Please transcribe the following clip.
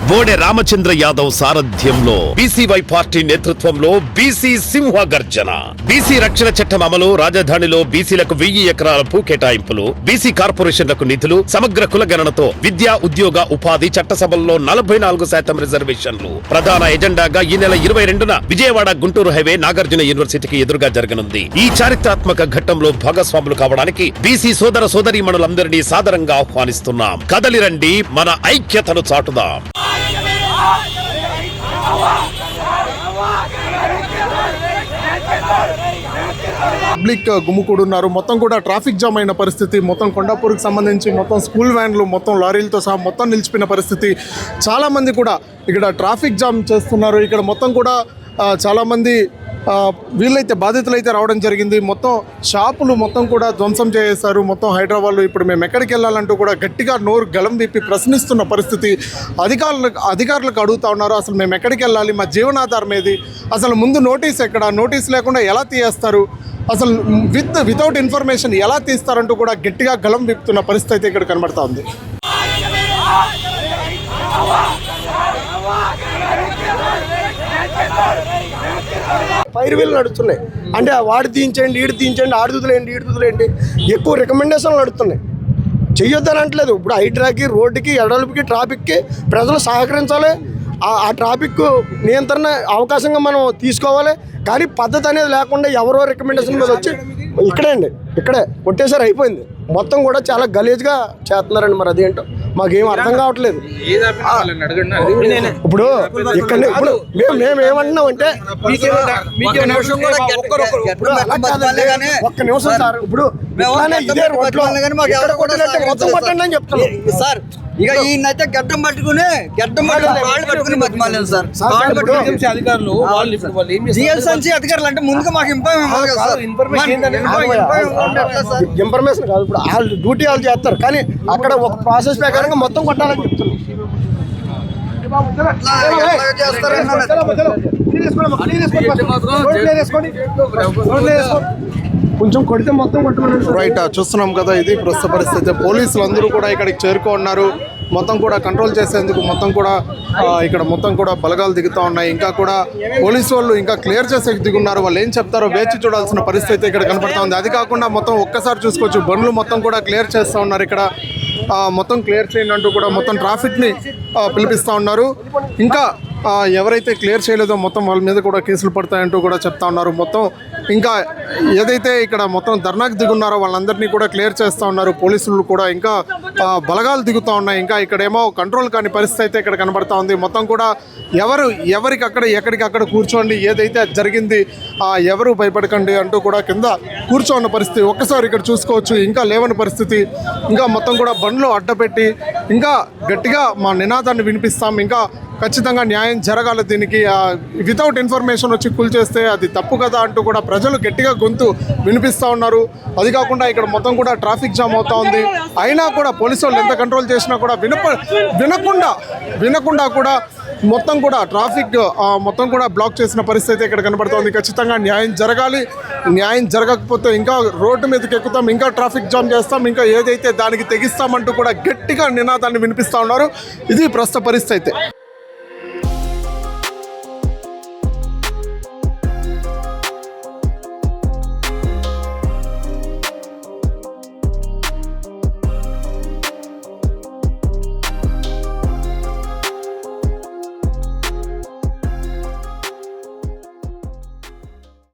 బోడే రామచంద్ర యాదవ్ సారథ్యంలో BCY party నేతృత్వంలో BC సింహ గర్జన. బీసీ రక్షణ చట్టం అమలు, రాజధానిలో బీసీలకు 1000 ఎకరాల భూ కేటాయింపులు, బీసీ కార్పొరేషన్లకు నిధులు, సమగ్ర కులగణనతో విద్యా, ఉద్యోగ, ఉపాధి, చట్టసభల్లో 44% రిజర్వేషన్లు ప్రధాన ఎజెండాగా ఈ నెల 22న విజయవాడ గుంటూరు హైవే నాగార్జున యూనివర్సిటీకి ఎదురుగా జరగనుంది. ఈ చారిత్రాత్మక ఘట్టంలో భాగస్వాములు కావడానికి బీసీ సోదర సోదరీమణులందరినీ సాదరంగా ఆహ్వానిస్తున్నాం. కదలిరండి, మన ఐక్యతను చాటుదాం. పబ్లిక్ గుమ్ముకూడున్నారు. మొత్తం కూడా ట్రాఫిక్ జామ్ అయిన పరిస్థితి. మొత్తం కొండాపూర్కి సంబంధించి మొత్తం స్కూల్ వ్యాన్లు మొత్తం లారీలతో సహా మొత్తం నిలిచిపోయిన పరిస్థితి. చాలామంది కూడా ఇక్కడ ట్రాఫిక్ జామ్ చేస్తున్నారు. ఇక్కడ మొత్తం కూడా చాలామంది వీళ్ళైతే బాధితులైతే రావడం జరిగింది. మొత్తం షాపులు మొత్తం కూడా ధ్వంసం చేసేశారు. మొత్తం హైదరాబాద్లో ఇప్పుడు మేము ఎక్కడికి వెళ్ళాలంటూ కూడా గట్టిగా నోరు గలం విప్పి ప్రశ్నిస్తున్న పరిస్థితి. అధికారులకు అడుగుతూ ఉన్నారు, అసలు మేము ఎక్కడికి వెళ్ళాలి, మా జీవనాధారం ఏది, అసలు ముందు నోటీస్ ఎక్కడ, నోటీస్ లేకుండా ఎలా తీయేస్తారు, అసలు వితౌట్ ఇన్ఫర్మేషన్ ఎలా తీస్తారంటూ కూడా గట్టిగా గలం విప్పుతున్న పరిస్థితి అయితే ఇక్కడ కనబడతా ఉంది. ఫైర్ వీల్ నడుస్తున్నాయి అంటే వాడు తీయించండి, ఈడు తీయించండి, ఆడుదులేండి, ఈడుదులేండి, ఎక్కువ రికమెండేషన్లు నడుస్తున్నాయి. చెయ్యొద్దని అంటలేదు. ఇప్పుడు హైడ్రాకి, రోడ్డుకి, ఎడల్పుకి, ట్రాఫిక్కి ప్రజలు సహకరించాలి. ఆ ట్రాఫిక్ నియంత్రణ అవకాశంగా మనం తీసుకోవాలి. కానీ పద్ధతి అనేది లేకుండా ఎవరో రికమెండేషన్ మీద వచ్చి ఇక్కడే కొట్టేసారి అయిపోయింది. మొత్తం కూడా చాలా గలీజ్గా చేస్తున్నారండి. మరి అదేంటో మాకేం అర్థం కావట్లేదు. ఇప్పుడు ఇక్కడ మేము ఏమంటున్నాం అంటే ఒక్క నిమిషం సార్, ఇప్పుడు ఇదే రోడ్లో మొత్తం కొట్టండి అని చెప్తున్నాం సార్. ఇక ఈయనైతే గడ్డం పట్టుకుని బతిమాలేదు సార్. జిఎస్ఎన్సీ అధికారులు అంటే ముందుగా మాకు ఇన్ఫర్మేషన్ కాదు. ఇప్పుడు వాళ్ళు డ్యూటీ వాళ్ళు చేస్తారు, కానీ అక్కడ ఒక ప్రాసెస్ ప్రకారంగా మొత్తం కొట్టాలని చెప్తున్నాం. కొంచెం కొడితే మొత్తం కొట్టమని రైట్ చూస్తున్నాం కదా, ఇది ప్రస్తుత పరిస్థితి. పోలీసులు అందరూ కూడా ఇక్కడికి చేరుకున్నారు. మొత్తం కూడా కంట్రోల్ చేసేందుకు మొత్తం కూడా ఇక్కడ మొత్తం కూడా బలగాలు దిగుతూ ఉన్నాయి. ఇంకా కూడా పోలీసు వాళ్ళు ఇంకా క్లియర్ చేసే దిగున్నారు. వాళ్ళు ఏం చెప్తారో వేచి చూడాల్సిన పరిస్థితి ఇక్కడ కనపడతా ఉంది. అది కాకుండా మొత్తం ఒక్కసారి చూసుకోవచ్చు, బండ్లు మొత్తం కూడా క్లియర్ చేస్తూ ఉన్నారు. ఇక్కడ మొత్తం క్లియర్ చేయండి అంటూ కూడా మొత్తం ట్రాఫిక్ని పిలిపిస్తూ ఉన్నారు. ఇంకా ఎవరైతే క్లియర్ చేయలేదో మొత్తం వాళ్ళ మీద కూడా కేసులు పడతాయంటూ కూడా చెప్తా ఉన్నారు. మొత్తం ఇంకా ఏదైతే ఇక్కడ మొత్తం ధర్నాకు దిగున్నారో వాళ్ళందరినీ కూడా క్లియర్ చేస్తూ ఉన్నారు. పోలీసులు కూడా ఇంకా బలగాలు దిగుతూ ఉన్నాయి. ఇంకా ఇక్కడేమో కంట్రోల్ కాని పరిస్థితి అయితే ఇక్కడ కనబడతా ఉంది. మొత్తం కూడా ఎవరికక్కడ ఎక్కడికక్కడ కూర్చోండి, ఏదైతే జరిగింది ఎవరు భయపడకండి అంటూ కూడా కింద కూర్చోన్న పరిస్థితి ఒక్కసారి ఇక్కడ చూసుకోవచ్చు. ఇంకా లేవని పరిస్థితి. ఇంకా మొత్తం కూడా బండ్లు అడ్డపెట్టి ఇంకా గట్టిగా మా నినాదాన్ని వినిపిస్తాం, ఇంకా ఖచ్చితంగా న్యాయం జరగాలి, దీనికి వితౌట్ ఇన్ఫర్మేషన్ వచ్చి కూల్చేస్తే అది తప్పు కదా అంటూ కూడా ప్రజలు గట్టిగా గొంతు వినిపిస్తూ ఉన్నారు. అది కాకుండా ఇక్కడ మొత్తం కూడా ట్రాఫిక్ జామ్ అవుతూ ఉంది. అయినా కూడా పోలీసు వాళ్ళు ఎంత కంట్రోల్ చేసినా కూడా వినకుండా కూడా మొత్తం కూడా ట్రాఫిక్ మొత్తం కూడా బ్లాక్ చేసిన పరిస్థితి ఇక్కడ కనబడుతోంది. ఖచ్చితంగా న్యాయం జరగాలి. న్యాయం జరగకపోతే ఇంకా రోడ్డు మీదకి ఎక్కుతాం, ఇంకా ట్రాఫిక్ జామ్ చేస్తాం, ఇంకా ఏదైతే దానికి తెగిస్తామంటూ కూడా గట్టిగా నినాదాన్ని వినిపిస్తూ ఉన్నారు. ఇది ప్రస్తుత పరిస్థితి.